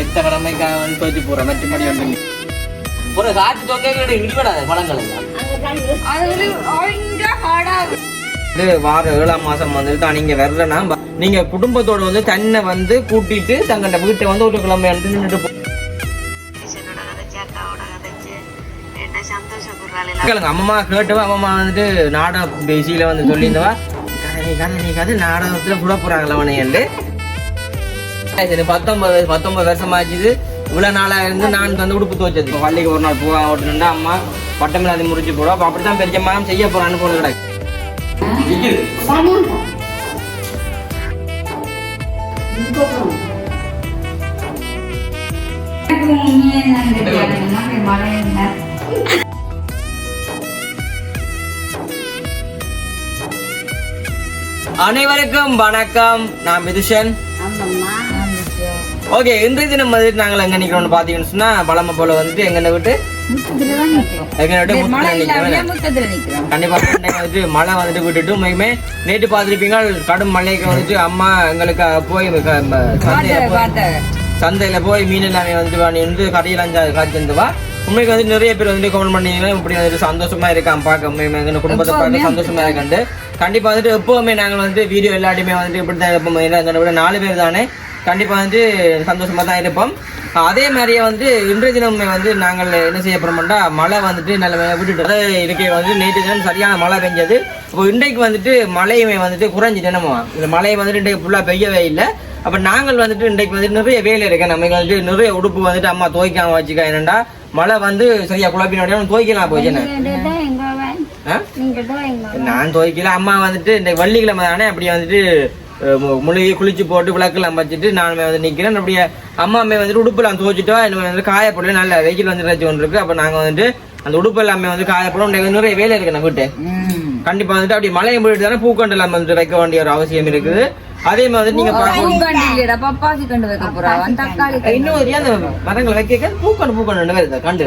எத்த கடமைக்காக வந்து தோச்சி போறேன் மற்றபடி வந்து ஒரு காற்று தோக்க இடிபடாது பழங்கள் வார 7ஆம் மாசம் வந்துட்டு தான் நீங்க வரலன்னா நீங்க குடும்பத்தோட வந்து தன்னை வந்து கூட்டிட்டு தங்கள்ட வீட்டை வந்து ஒரு கிழமை வந்து நின்றுட்டு அம்மா கேட்டவா அம்மா வந்துட்டு நாடகம் பேசியில வந்து சொல்லியிருந்தவா நீ கதை நாடகத்துல புட போறாங்களா அவனையண்டு 19 வருஷமாச்சுது இவ்வளவு நாளா இருந்து நான் வந்து உடுப்பு துவச்சது இப்போ பள்ளிக்கு ஒரு நாள் பூவா ஓட்டுனா அம்மா பட்டமில்லாத முடிச்சு போடுவோம் அப்ப அப்படித்தான் பெரியம்மா செய்ய போறான்னு போன கிடையாது அனைவருக்கும் வணக்கம். நான் மிதுஷன். ஓகே, இன்றைய தினம் வந்துட்டு நாங்கள் எங்க நிக்கிறோம்னு பாத்தீங்கன்னு சொன்னா பழமை போல வந்துட்டு எங்க விட்டு கண்டிப்பா வந்துட்டு மழை வந்துட்டு விட்டுட்டு உண்மையுமே நேற்று பார்த்துருப்பீங்க கடும் மழைக்கு வந்துட்டு அம்மா எங்களுக்கு போய் சந்தையில போய் மீன் எல்லாமே வந்துட்டு வந்து கடையில் காய்ச்சிருந்துவா. உண்மைக்கு வந்து நிறைய பேர் வந்து கமெண்ட் பண்ணீங்கன்னா இப்படி வந்துட்டு சந்தோஷமா இருக்கான் பார்க்க உண்மையுமே எங்க குடும்பத்தை பார்க்க சந்தோஷமா இருக்காண்டு. கண்டிப்பா வந்துட்டு எப்பவுமே நாங்கள் வந்து வீடியோ எல்லாருமே வந்துட்டு இப்படித்தான் இருப்போம். எங்களை விட 4 பேர் தானே, கண்டிப்பா வந்து சந்தோஷமா தான் இருப்போம். அதே மாதிரியே வந்து இன்றைய தினம் வந்து நாங்கள் என்ன செய்ய போறோம்னா மழை வந்துட்டு நல்ல விட்டுட்டு இருக்கே வந்து நேற்று தினம் சரியான மழை பெஞ்சது. இப்போ இன்றைக்கு வந்துட்டு மழையுமே வந்துட்டு குறைஞ்சிட்டு என்னமோ இந்த மழையை வந்துட்டு இன்றைக்கு ஃபுல்லா பெய்யவே இல்லை. அப்ப நாங்கள் வந்துட்டு இன்றைக்கு வந்துட்டு நிறைய வேலை இருக்கு. நம்ம வந்துட்டு நிறைய உடுப்பு வந்துட்டு அம்மா துவைக்காம வச்சுக்க என்னண்டா மழை வந்து சரியா குழப்பினோட துவைக்கலாம் போச்சுன்னு நான் துவைக்கல. அம்மா வந்துட்டு இந்த வெள்ளிக்கிழமை தானே அப்படி வந்துட்டு முழுகி குளிச்சு போட்டு விளக்கெல்லாம் வச்சுட்டு நானுமே வந்து நிக்கிறேன். அப்படியே அம்மாமே வந்துட்டு உடுப்பெல்லாம் துவைச்சிட்டோம். என்ன வந்து காயப்படல நல்ல வெயில் வந்து ரச்சு ஒன்று இருக்கு. அப்ப நாங்க வந்துட்டு அந்த உடுப்பு எல்லாமே வந்து காயப்படும் நிறைய வேலை இருக்கு நம்ம வீட்டு. கண்டிப்பா வந்துட்டு அப்படி மழையை போயிட்டு தானே பூக்கண்டு எல்லாம் வந்துட்டு வைக்க வேண்டிய ஒரு அவசியம் இருக்குது. அதே மாதிரி நீங்க இன்னும் அந்த மரங்களை வைக்க பூக்கண்டு வருது கண்டு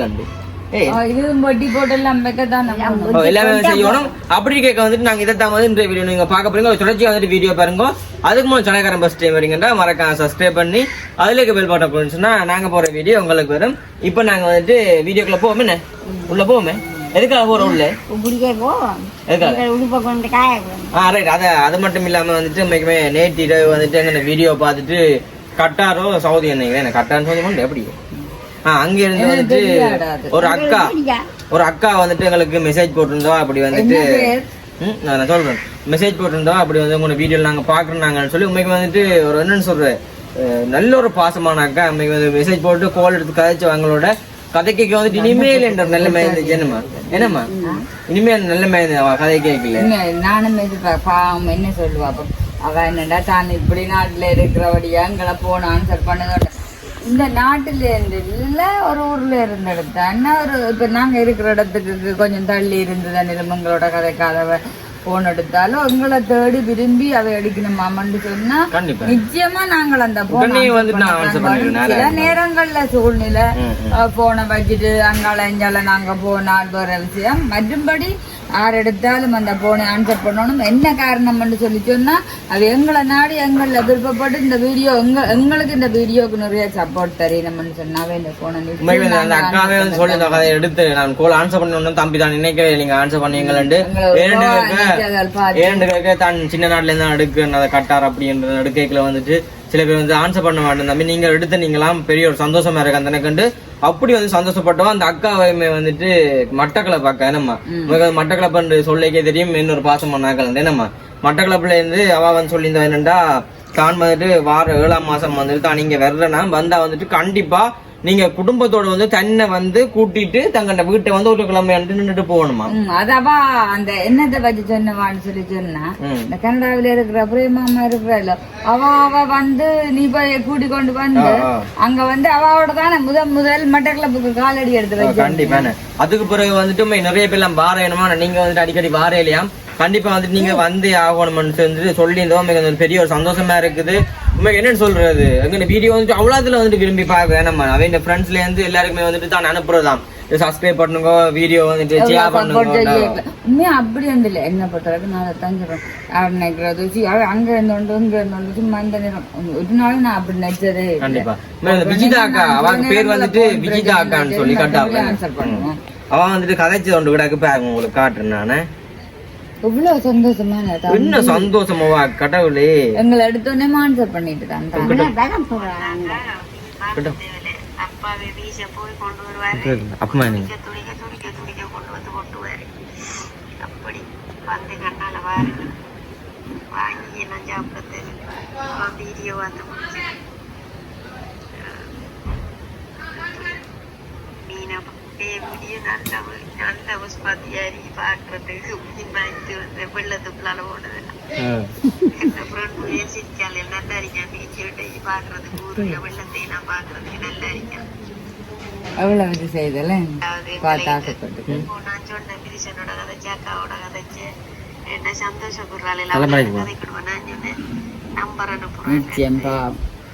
எல்லாமே செய்யணும். அப்படி கேட்க வந்துட்டு நாங்க இதைத்தான் வந்து இன்றைய வீடியோ நீங்க பார்க்க போறீங்க. தொடர்ச்சியா வந்துட்டு வீடியோ பாருங்க. அதுக்கு முன்னாடி சனக்காரன் பஸ் டைம் வரீங்கன்னா மறக்காம சப்ஸ்கிரைப் பண்ணி அதுல பெல் பட்டன் போட்டுச்சுன்னா நாங்க போற வீடியோ உங்களுக்கு வரும். இப்ப நாங்க வந்துட்டு வீடியோக்குள்ள போவோமே, என்ன உள்ள போவோமே. எதுக்காக போறோம் உள்ள? அது மட்டும் இல்லாம வந்துட்டு இன்னைக்குமே நேற்று இரவு வந்துட்டு எங்க வீடியோ பார்த்துட்டு கட்டாரோ சவுதி என்ன கட்டான்னு சொல்லி எப்படி அங்க இருந்து வந்துட்டு ஒரு அக்கா வந்துட்டு எங்களுக்கு மெசேஜ் போட்டிருந்தோம். அப்படி வந்துட்டு நான் சொல்றேன் மெசேஜ் போட்டிருந்தோம். அப்படி வந்து உங்க வீடியோ நாங்க பாக்குறோம் சொல்லி உண்மைக்கு வந்துட்டு ஒரு என்னன்னு சொல்றேன் நல்ல ஒரு பாசமான அக்கா உண்மைக்கு வந்து மெசேஜ் போட்டு கால் எடுத்து கதைச்சு அவங்களோட கதை கேட்க வந்துட்டு இனிமேல் என்ற நல்ல மேய்ந்து என்னம்மா இனிமேல் நல்ல மேய்ந்து கதை கேட்கல. நானும் பாவம் என்ன சொல்லுவா அவ என்னடா தான் இப்படி நாட்டுல இருக்கிறபடியா எங்களை போன ஆன்சர் பண்ணதோட இந்த நாட்டுல இருந்து இல்ல ஒரு ஊர்ல இருந்த இடத்த என்ன ஒரு இப்ப நாங்க இருக்கிற இடத்துக்கு கொஞ்சம் தள்ளி இருந்தது நிலமங்களோட கதைக்காதவ போன் எடுத்தாலும் உங்களை தேடி விரும்பி அதை அடிக்கணுமாமன்னு சொன்னா நிச்சயமா நாங்கள் அந்த சில நேரங்கள்ல சூழ்நிலை போனை வச்சுட்டு அங்கால இங்கால நாங்க போனால் வர விஷயம். மற்றும்படி யார் எடுத்தாலும் அந்த போனை ஆன்சர் பண்ணணும். என்ன காரணம்னு சொல்லி சொன்னா அது எங்களை நாடி எங்களை விருப்பப்பட்டு இந்த வீடியோ எங்களுக்கு இந்த வீடியோக்கு நிறைய சப்போர்ட் தரணும்னு சொன்னாவே இந்த போனை எடுத்து நான் கோல் ஆன்சர் பண்ணணும் தம்பி தான் நினைக்கவே நீங்க ஆன்சர் பண்ணீங்களு தான் சின்ன நாட்டுல இருந்தா எடுக்க கட்டார் அப்படின்ற எடுக்கைக்குள்ள வந்துட்டு சில பேர் வந்து ஆன்சர் பண்ண மாட்டேன் தம்பி நீங்க எடுத்து நீங்களாம் பெரிய ஒரு சந்தோஷமா இருக்கு அந்த கண்டு அப்படி வந்து சந்தோஷப்பட்டோம். அந்த அக்காவையுமே வந்துட்டு மட்டக்களப்பு அக்கா என்னம்மா மட்டக்களப்புன்னு சொல்லிக்கே தெரியும் இன்னொரு பாசமான அக்கா என்னம்மா மட்டக்களப்புல இருந்து அவ வந்து சொல்லியிருந்தா என்னண்டா தான் வந்துட்டு வார 7ஆம் மாசம் வந்துட்டு தான் நீங்க வரலன்னா வந்தா வந்துட்டு கண்டிப்பா நீங்க குடும்பத்தோட வந்து தன்னை வந்து கூட்டிட்டு தங்கள்ட வீட்டை வந்து ஒரு கிழமை நின்றுட்டு போகணுமா. அதவா அந்த என்னத்தை பத்தி சொன்னவான்னு சொல்லி சொன்னா இந்த கனடாவில இருக்கிற பிரேமாமா இருக்கிற அவ வந்து நீ போய் கூட்டி கொண்டு வந்து அங்க வந்து அவாவோட தானே முதல் மட்டக்களப்புக்கு காலடி எடுத்து வச்சு கண்டிப்பா. அதுக்கு பிறகு வந்துட்டு நிறைய பேர் எல்லாம் வாரையணுமா நீங்க வந்துட்டு அடிக்கடி வார இல்லையாம் கண்டிப்பா வந்துட்டு நீங்க வந்து ஆகணும்னு சொல்லியிருந்தோம். பெரிய ஒரு சந்தோஷமா இருக்குது. என்னன்னு சொல்றது எங்க வீடியோ வந்துட்டு அவ்வளவுல வந்துட்டு விரும்பி பாக்க நம்ம அவன் ஃப்ரெண்ட்ஸ்ல இருந்து எல்லாருக்குமே வந்துட்டு தான் அனுப்புறதாம் சப்ஸ்கிரைப் பண்ணுங்க, வீடியோ வந்துட்டு ஷேர் பண்ணுங்க. உண்மையா அப்படி இருந்தில்ல என்ன பொறுத்தவரைக்கும் நான் அதைத்தான் சொல்றேன். நினைக்கிறது அங்க இருந்தோண்டு இங்க இருந்தோண்டு சும்மா இந்த நேரம் ஒரு நாள் நான் அப்படி நினைச்சதே. கண்டிப்பா விஜிதா அக்கா, அவங்க பேர் வந்துட்டு விஜிதா அக்கான்னு சொல்லி ஆன்சர் பண்ணுவோம். அவன் வந்துட்டு கதைச்சு கொண்டு விடாக்கு பாருங்க, உங்களுக்கு காட்டுறேன் நானு. இவ்வளவு சந்தோஷமான என்ன சந்தோஷமாவா கடவுளே. எங்களை எடுத்தோடனே ஆன்சர் பண்ணிட்டு தான் அப்பாவே வீச போய் கொண்டு வருவாரு. அப்பமா துடிக்க துடிக்க கொண்டு வந்து கொட்டுவாரு. அப்படி வந்து கண்ணால வாரு வாங்கி எல்லாம் சாப்பிடுறது வீடியோ வந்து முடிச்சு மீனா வீடியோ நல்ல புஷ்பாத்தியாரி பாக்குறதுக்கு மீன் வாங்கிட்டு வந்து வெள்ளத்துக்குள்ளால ஓடுதெல்லாம் என்ன ஃப்ரெண்ட் சிரிச்சால் நல்லா இருக்கேன் வீடியோ பாக்குறதுக்கு ஊருல வெள்ளத்தை எல்லாம் பாக்குறதுக்கு நல்லா இருக்கேன். அவ்வளவு இது செய்தல நான் சொன்னேன் பிரிசனோட கதைச்சு அக்காவோட கதைச்சு என்ன சந்தோஷப்படுறாள் எல்லாம் கதைக்கிடுவேன். நான் சொன்னேன் நம்பர் அனுப்புறேன்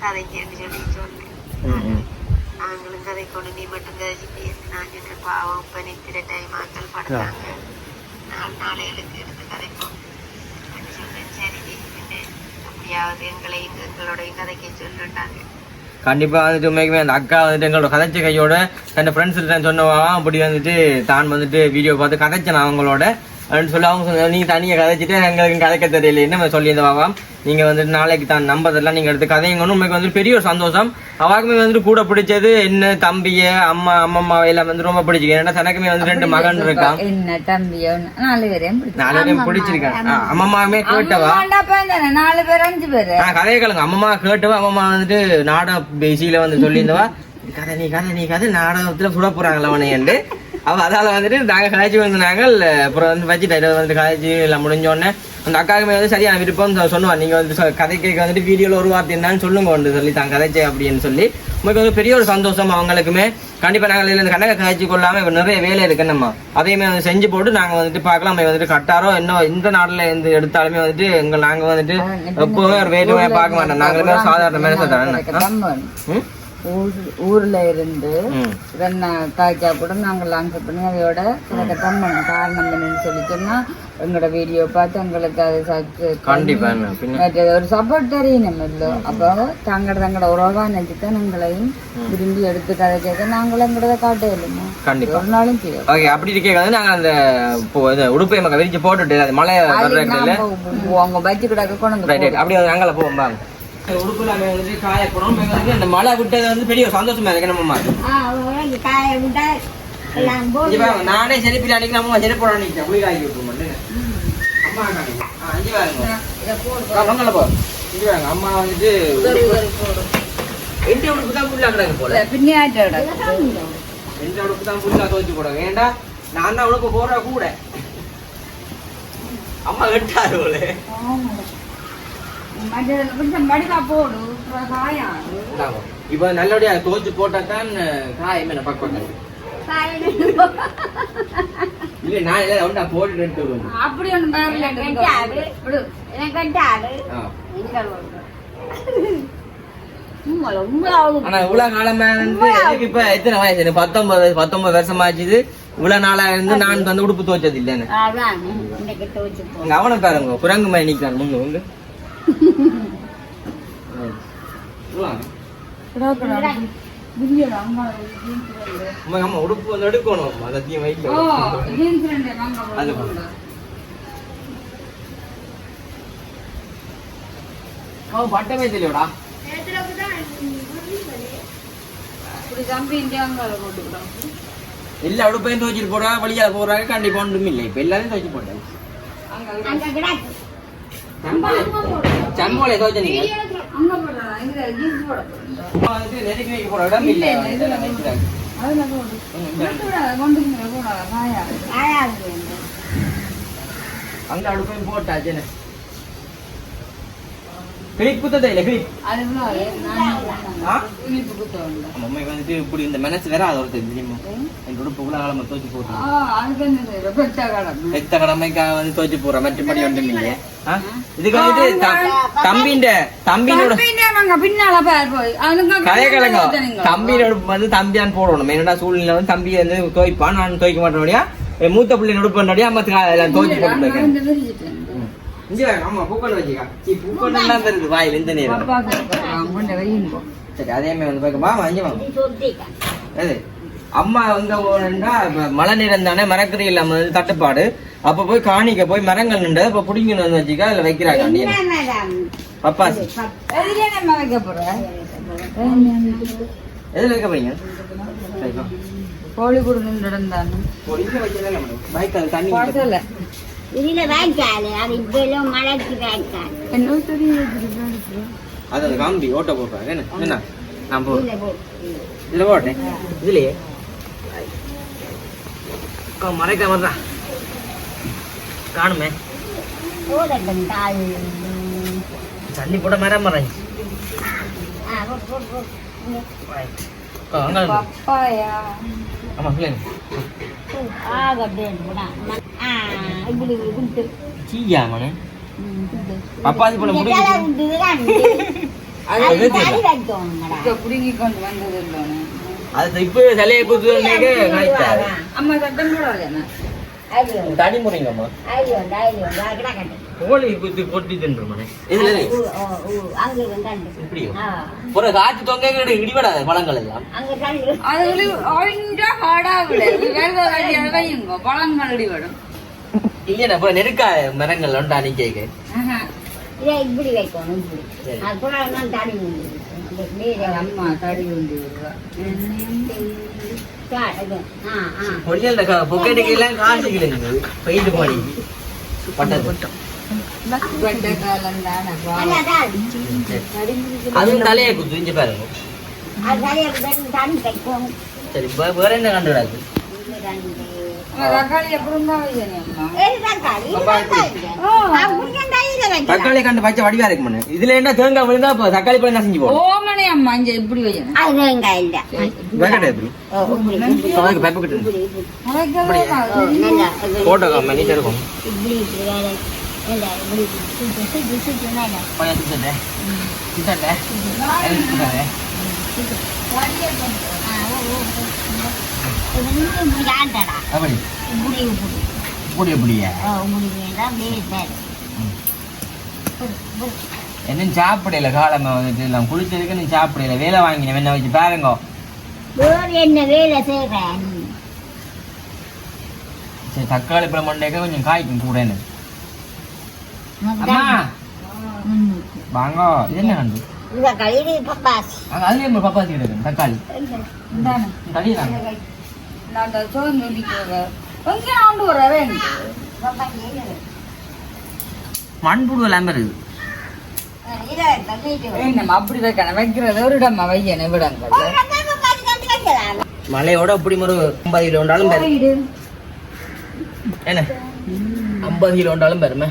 கதைக்கேன்னு சொல்லி சொன்னேன். நாங்களும் கதை கொண்டு நீ மட்டும் கதைச்சு நான் சொன்னேன் பாவம் இப்ப நிற்கிற டைம் ஆக்கள் படுறாங்க 4 நாளைகளுக்கு எடுத்து கதைப்போம் சொன்னேன். சரி அப்படியாவது எங்களோட கதைக்க சொல்லிட்டாங்க. கண்டிப்பா வந்துட்டு உண்மைக்குமே அந்த அக்கா வந்துட்டு எங்களோட கதைச்ச கையோட தன் ஃப்ரெண்ட்ஸ் சொன்னவா அப்படி வந்துட்டு தான் வந்துட்டு வீடியோ பார்த்து கதைச்சேன் அவங்களோட அப்படின்னு சொல்லி அவங்க சொன்ன நீங்க தனியாக கதைச்சிட்டு எங்களுக்கு கதைக்க தெரியல என்ன சொல்லியிருந்தவாம். நீங்க வந்துட்டு நாளைக்கு தான் நம்பதெல்லாம் நீங்க எடுத்து கதைங்கன்னு உண்மைக்கு வந்துட்டு பெரிய ஒரு சந்தோஷம். அவாக்குமே வந்துட்டு கூட பிடிச்சது என்ன தம்பிய அம்மா எல்லாம் வந்து ரொம்ப பிடிச்சிருக்கு. ஏன்னா தனக்குமே வந்து 2 மகன் இருக்கான். என்ன தம்பியோ 4 பேரையும் பிடிச்சிருக்கான். அம்மாவே கேட்டவா 4 பேர் 5 பேர் கதையை கேளுங்க. அம்மா கேட்டவா அம்மா வந்துட்டு நாடக பேசியில வந்து சொல்லியிருந்தவா நீ கதை நாடகத்துல சுட போறாங்களா அவனையண்டு அவ அதால வந்துட்டு நாங்க கதைச்சு வந்தாங்க. அப்புறம் வந்து வச்சுட்டு வந்து கதைச்சு எல்லாம் முடிஞ்சோடனே அந்த அக்காவுமே வந்து சரியான விருப்பம் சொல்லுவான். நீங்க வந்து கதை கேட்க வந்துட்டு வீடியோல ஒரு வார்த்தை என்னன்னு சொல்லுங்க வந்து சொல்லி தான் கதைச்சு அப்படின்னு சொல்லி உங்களுக்கு வந்து பெரிய ஒரு சந்தோஷம் அவங்களுக்குமே. கண்டிப்பா நாங்கள் இந்த கணக்கை கதைச்சு கொள்ளாம நிறைய வேலை இருக்கு நம்ம அதையுமே வந்து செஞ்சு போட்டு நாங்க வந்துட்டு பார்க்கலாம். வந்துட்டு கட்டாரோ இன்னும் இந்த நாட்டுல இருந்து எடுத்தாலுமே வந்துட்டு நாங்க வந்துட்டு எப்பவுமே ஒரு வேலையை பார்க்க மாட்டோம். நாங்களுமே சாதாரண மேல சொல்றேன். ஊர்ல இருந்து காய்ச்சா கூட நாங்கள் ஆன்சர் பண்ணி அதையோட எனக்கு பண்ணணும். காரணம் என்னன்னு சொல்லி சொன்னா எங்களோட வீடியோ பார்த்து எங்களுக்கு அது ஒரு சப்போர்ட் தெரியணும் இல்லை. அப்போ தங்களோட உறவா நினைச்சுதான் எங்களையும் விரும்பி எடுத்து கதை கேட்க நாங்களும் எங்களோட காட்ட இல்லைமா ஒரு நாளும் செய்யும். அப்படி இருக்க நாங்க அந்த உடுப்பை மக்கள் விரிச்சு போட்டுட்டு அது மழை அவங்க பஜ்ஜி கிடக்க கொண்டு அப்படி அங்கே போவோம். உடுப்புல வந்து காய போறோம். அந்த மழை விட்டது வந்து பெரிய சந்தோஷமா இருக்கு. நம்ம நானே செருப்பில் அன்னைக்கு நம்ம செருப்பு நினைக்கிறேன் புளி காய்ச்சி விட்டுருவோம். அம்மா அம்மா வந்துட்டு எந்த உடுப்பு தான் புல்லா கிடக்கு போல எந்த உடுப்பு தான் புல்லா துவச்சு போட வேண்டாம். நான் தான் உடுப்பு போடுற கூட அம்மா கட்டாரு போல இப்ப நல்லபடியா தோச்சு போட்டா தான் காயம் என்ன பக்கம் இல்ல நான் இல்ல போட்டு அப்படி ஆனா இவ்வளவு காலமா இருந்து இப்ப எத்தனை வயசு 19 வருஷமாச்சுது. இவ்வளவு நாளா இருந்து நான் வந்து உடுப்பு துவச்சது இல்லன்னு அவனை பாருங்க குரங்கு மாதிரி நிக்கிறான் முன்னு உடுப்பு வந்து எடுக்கணும் அதத்தையும் பட்டமே தெரியடா எல்லா உடுப்பையும் துவச்சிட்டு போறா வழியா போறாங்க. கண்டிப்பா ஒன்றும் இல்லை. இப்ப எல்லாரும் துவச்சு போட்டாங்க. சன்மோலை துவச்ச நீங்க நெருக்கி வைக்க போற இடம் இல்லை. அங்க அடுப்பையும் போட்டாச்சு. கிளிப் குத்ததே இல்ல கிளிப் அம்மைக்கு வந்துட்டு இப்படி இந்த மெனச்சு வேற அது ஒருத்தர் தெரியுமா என் உடுப்பு கூட காலமா துவச்சு போட்டு எத்த கடமைக்காக வந்து துவச்சு போடுற மற்றபடி ஒன்றும் இல்லையே. இதுக்கு வந்து தம்பியோட பின்னால போய் கதைய கிழங்க தம்பியோட வந்து தம்பியான் போடணும் என்னடா சூழ்நிலை வந்து தம்பி வந்து துவைப்பான் நான் துவைக்க மாட்டேன் மூத்த பிள்ளை நடுப்படியா அம்மா எல்லாம் துவைச்சு போட்டு ஆமா பூக்கொண்டு வச்சுக்கா பூக்கொண்டு எல்லாம் வருது வாயில் இந்த நேரம் சரி அதே மாதிரி வந்து பார்க்க வாங்க அம்மா எங்க போனா மழை நேரம் தானே மரக்கறி இல்லாம தட்டுப்பாடு அப்ப போய் காணிக்க போய் மரங்கள் நின்று இப்ப புடிங்கன்னு வந்து வச்சுக்கா அதுல வைக்கிறாங்க பப்பாசி எதுல வைக்க போறீங்க கோழி குடும்பம் நடந்தானு தண்ணி இதுல வாய்க்கால் அது இப்ப எல்லாம் மழைக்கு வாய்க்கால் அது காம்பி ஓட்ட போடுறாங்க என்ன நான் போடுறேன் இதுல போட்டேன் இதுலயே மறைக்க வர்றான் காணுமே தண்ணி போட மரம் மறைஞ்சு ஆமா பிள்ளைங்க பப்பாசி பழம் புடுங்கி கொண்டு வந்தது அது இப்ப சிலையை குத்து அம்மா சட்டம் போடாது தடி முறைங்கம்மா கோழி குத்தி பொட்டி தின்றுமானே ஒரு காய்ச்சி தொங்க இடிபடாத பழங்கள் எல்லாம் பழங்கள் இடிபடும் இல்லையா இப்ப நெருக்கா மரங்கள் உண்டா நீ கேக்கு இப்படி வைக்கணும் அம்மா தடி உண்டு பொக்கெட்டுக்கு எல்லாம் காசு கிடைக்குது பெயிண்ட் பாடி அதுவும் தலையை குத்து இங்க பாருங்க சரி வேற என்ன கண்டுடாது தக்காளி கண்டு பச்சை வடிவா இருக்கு இதுல என்ன தேங்காய் விழுந்தா தக்காளி பழம் செஞ்சு ஓமனே அம்மா இங்க இப்படி போட்டோ மணிட்டு இருக்கும் என்ன சாப்பிடல காலமா வந்துட்டு எல்லாம் குளிச்சதுக்கு நீ சாப்பிடல வேலை வாங்கின என்ன வச்சு பாருங்க என்ன வேலை செய்யறேன் சரி தக்காளி பழம் மண்டைக்க கொஞ்சம் காய்க்கும் கூட என்ன அம்மா வாங்க இது என்ன கண்டு பப்பாசி அதுல பப்பாசி கிடைக்கும் தக்காளி தடிதாங்க மண்புழு எல்லாம் இருக்கு அப்படி வைக்கணும் வைக்கிறது ஒரு இடம் வையணும் விடங்கள் மலையோட அப்படி ஒரு 50 கிலோ உண்டாலும் என்ன 50 கிலோ உண்டாலும் பெருமை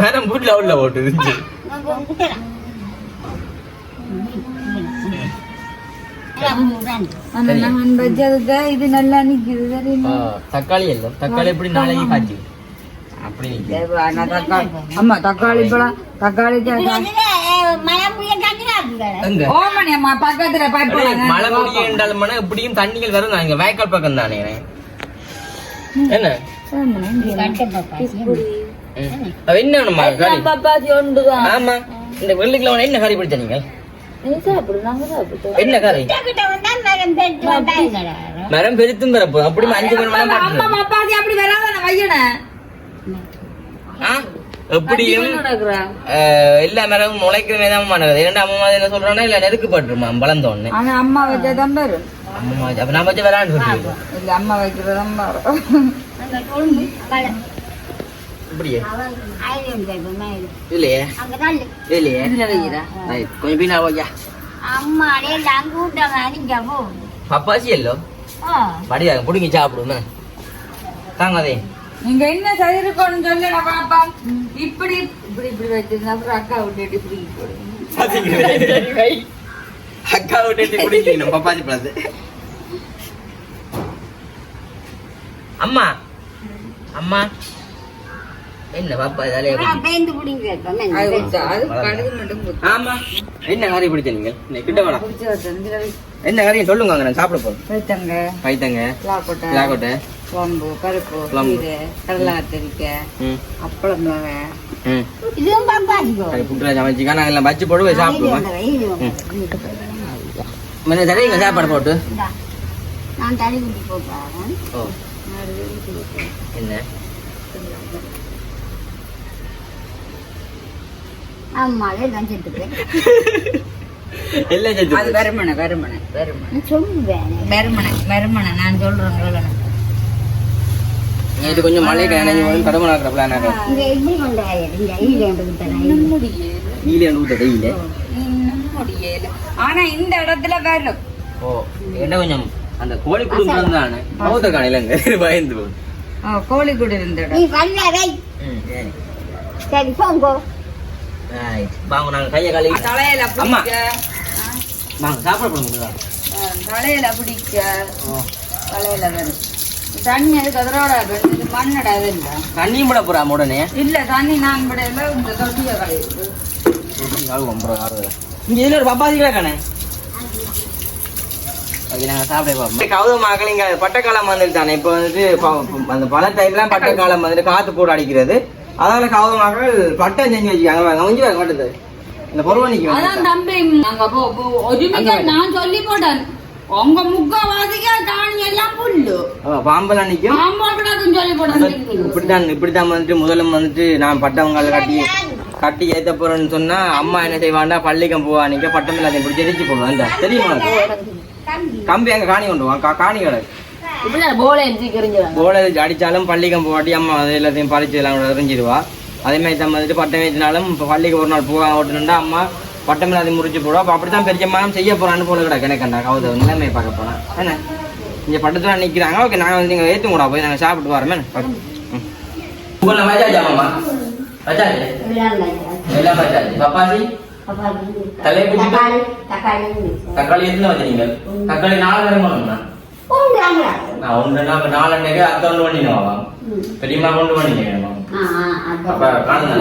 மேடம் வீட்டுல உள்ள ஓட்டுது இது நல்லா நிக்குது தக்காளி இல்ல தக்காளி எப்படி நாளைக்கு காய்ச்சி அப்படி அம்மா தக்காளி பழம் தக்காளி பக்கத்துல மழை முடிய என்றாலும் எப்படியும் தண்ணிகள் வரும் நான் இங்க வாய்க்கால் பக்கம் தானே என்ன என்ன ஆமா இந்த வெள்ளிக்கிழமை என்ன கறி பிடிச்ச நீங்க என்ன கறி மரம் பெருத்தும் பிறப்பு அப்படி 5 மணி அப்படி வராத எப்படியும் எல்லா மரமும் முளைக்கிற விதமான அம்மா என்ன சொல்றானா இல்ல நெருக்கப்பட்டுருமா வளர்ந்தோன்னு அம்மா வச்சதான் வரும் அம்மா அப்ப நான் வச்ச வரான்னு சொல்றேன் இல்ல அம்மா வைக்கிறதான் இப்படியே இல்லையே இல்லையே கொஞ்சம் பீனா போய்யா பப்பாசி எல்லோ படியா பிடிங்கி சாப்பிடுமே தாங்க அதே நீங்க என்ன செய்திருக்கோன்னு சொல்லுங்க பாப்பா இப்படி இப்படி இப்படி வச்சிருந்தா அப்புறம் அக்கா விட்டு இப்படி அக்கா விட்டு பிடிக்கணும் பப்பாசி பழத்து அம்மா அம்மா என்ன பாப்பா இதாலே ஆமா என்ன கறி பிடிச்ச நீங்க கிட்ட வேணாம் என்ன கறியை சொல்லுங்க நான் சாப்பிட போறேன் பைத்தங்க லாக்கோட்டை குழம்பு பருப்பு கடலை கத்திரிக்காய் அப்பளம் புட்டுல சமைச்சிக்கா நாங்கள் எல்லாம் வச்சு போட்டு போய் சாப்பிடுவோம் தரையுங்க சாப்பாடு போட்டு நான் தனி குட்டி போட்டேன் ஓ என்ன ஆமா எல்லாம் செத்துக்கு எல்லாம் செத்து அது வெறுமனை நான் சொல்றேன் இது கொஞ்சம் மழை கனஞ்சு கடமை ஆக்குற பிளான் இங்க எப்படி கொண்டு ஆனா இந்த இடத்துல வரும் ஓ என்ன கொஞ்சம் அந்த கோழி குடும்பம் தானே மௌத்த காணிலங்க பயந்து போகுது கோழிக்கூடு இருந்த நீ இடம் வரல சரி போங்க வாங்க நாங்க கையை காலி தலையில அம்மா. பிடிக்க வாங்க சாப்பிட போடுங்க தலையில பிடிக்க தலையில வரும் தண்ணி அதுக்கு அதோட இது மண்ணடா அது இல்ல தண்ணியும் போட போறா உடனே இல்ல தண்ணி நான் விடையில இந்த தொட்டிய கலையுது இங்க இதுல ஒரு பப்பாசிகளா காணே அது நாங்க சாப்பிட பார்ப்போம் கவுத மக்களிங்க பட்டக்காலம் வந்துட்டு தானே இப்போ வந்துட்டு அந்த பல டைம்லாம் பட்டக்காலம் வந்துட்டு காத்து போட்டு அடிக்கிறது அதனால கவுத மக்கள் பட்டம் செஞ்சு வச்சுக்காங்க கொஞ்சம் கட்டுது இந்த பொருவணிக்கு அதான் தம்பி நாங்க ஒருமிக்க நான் சொல்லி போட்டேன் உங்க முக்கவாதிக்கா காணி எல்லாம் புல்லு பாம்பெல்லாம் நிக்கும் பாம்பாட்டுக்கும் சொல்லி போட்டேன் இப்படித்தான் வந்துட்டு முதல்ல வந்துட்டு நான் பட்டவங்களை கட்டி ஏத்த போறேன்னு சொன்னா அம்மா என்ன செய்வாண்டா பள்ளிக்கம் போவா நிக்க பட்டம் இல்லாத இப்படி தெரிச்சு போடுவோம் இந்த தெரியுமா கம்பி அங்க காணி கொண்டு வா காணி கிடக்கு போல அடிச்சாலும் பள்ளிக்கம் போவாட்டி அம்மா அது எல்லாத்தையும் பறிச்சு எல்லாம் எறிஞ்சிடுவா அதே மாதிரி தான் வந்துட்டு பட்டம் ஏற்றினாலும் இப்போ பள்ளிக்கு ஒரு நாள் போவா ஓட்டுனுண்டா அம்மா பட்டம் இல்லாத முறிச்சு போடுவா அப்போ அப்படித்தான் பெரியம்மாவும் செய்ய போறான்னு போல கிடக்கு எனக்கண்டா கவுத நிலைமை பார்க்க போனா என்ன இங்க பட்டத்துல நிக்கிறாங்க ஓகே நாங்க வந்து நீங்க ஏத்து கூட போய் நாங்க சாப்பிட்டு வரோமே உங்களை வச்சாச்சாமாம்மா வச்சாச்சு எல்லாம் வச்சாச்சு பப்பாசி தலையை குடிச்சிட்டு தக்காளி எத்தனை வச்சீங்க தக்காளி 4 நேரம் பண்ணணும்னா நான் ஒன்று நாலு அத்தை ஒன்று பண்ணிடுவாங்க பெரியம்மா கொண்டு பண்ணிடுவேன் அப்ப காணுங்க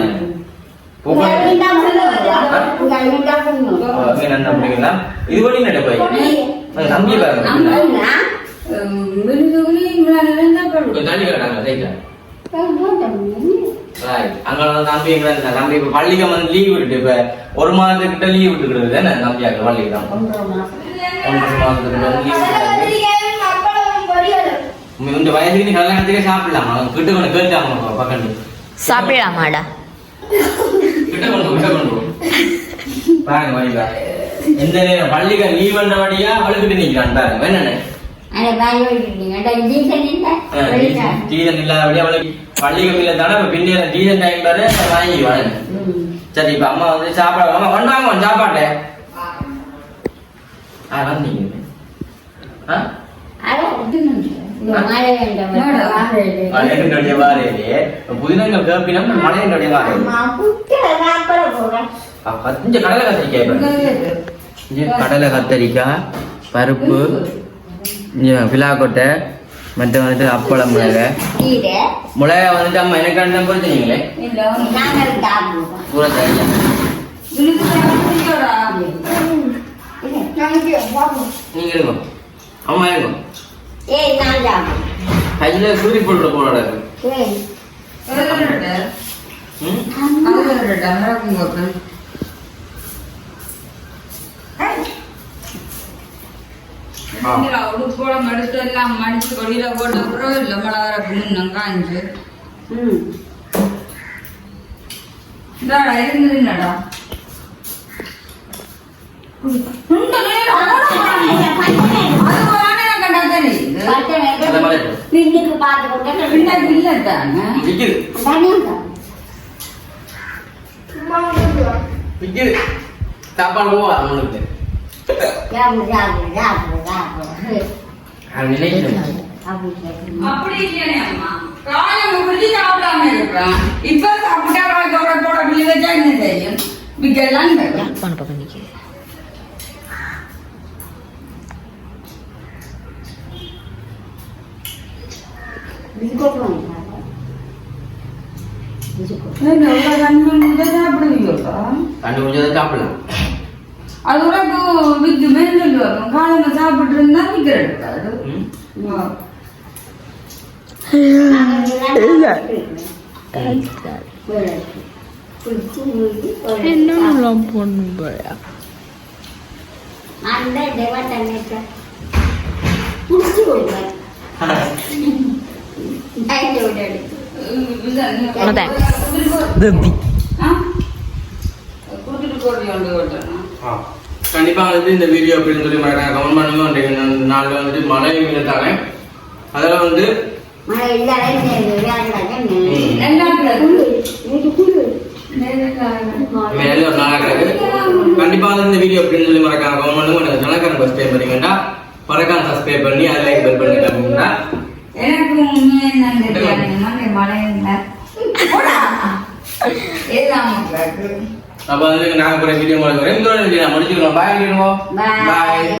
இது பண்ணி நட போய் தம்பி தண்ணி கேட்டாங்க தம்பி தம்பி இப்ப பள்ளிக்கு வந்து லீவ் விட்டுட்டு இப்ப 1 மாதத்துக்கிட்ட லீவ் விட்டுக்கிறது தானே தம்பியாக்கு பள்ளிக்கு தான் 1 மாதத்துக்கிட்ட வந்து லீவ் இந்த வயசுக்கு நீ கல்யாணத்துக்கே சாப்பிடலாமா கிட்ட கொண்டு கேட்டாங்க பக்கம் சாப்பிடலாமாடா கிட்ட கொண்டு பாருங்க வைங்க எந்த நேரம் பள்ளிக்கு லீவ் பண்றபடியா அவளுக்கிட்ட நிக்கிறான் பாருங்க என்னன்னு டீசன் இல்லாதபடியா அவளுக்கு பள்ளிக்கு இல்ல தானே பின்னேற டீசன் டைம் வர வாங்கிடுவாங்க சரி இப்ப அம்மா வந்து சாப்பாடு அம்மா கொண்டாங்க சாப்பாடு வந்தீங்க புதினங்கள் கேப்பினம் மழையினுடைய கடலை கத்தரிக்காய் பருப்பு பிலாக்கொட்டை மற்ற வந்துட்டு அப்பளம் மிளகா வந்துட்டு அம்மா எனக்கு பொறுத்தீங்களே பூரா நீங்க இருக்கும் அம்மா இருக்கும் கையில சூரி போடுற போட உடுப்போളം எடுத்து எல்லாம் மடிச்சு கொடியில போட்ட அப்புறம் இல்ல மழை முன்னம் காஞ்சு இருந்ததுடா சாப்பாடு போவா உங்களுக்கு அப்படி இல்லையே அம்மா காலம் முடிஞ்சு சாப்பிடாம இருக்கிறான் இப்ப சாப்பிட்டா போட பிள்ளை வச்சா என்ன தெரியும் மிக்கலாம் சாப்பிடுவீங்களா? கண்டு முடிஞ்சதை சாப்பிடலாம். அது கூட இப்போ விக்கு மேல் சொல்லுவாங்க காலையில சாப்பிட்டு இருந்தா விக்கிற எடுக்காது. என்ன பொண்ணு போயா அந்த தேவட்டனேட்ட புடிச்சு போடுவார் ஐயோ டேடி கண்டிப்பா வந்து இந்த வீடியோ அப்படின்னு சொல்லி கமெண்ட் பண்ணுங்க. நாளில் வந்துட்டு மழை தானே அதெல்லாம் வந்து மேலே ஒரு நாளாக கிடக்கு. கண்டிப்பா வந்து இந்த வீடியோ அப்படின்னு சொல்லி மறக்காம கமெண்ட் பண்ணுங்க. எனக்கு ஜனக்காரன் ஃபர்ஸ்ட் டைம் பண்ணீங்கன்னா மறக்காம சப்ஸ்கிரைப் பண்ணி அதை லைக் பெல் பண்ணிட்டாங்கன்னா எனக்கு மழை இல்லை அப்ப வந்து நாங்க கூட வீடியோ முடிச்சுக்கிறோம். பாய்.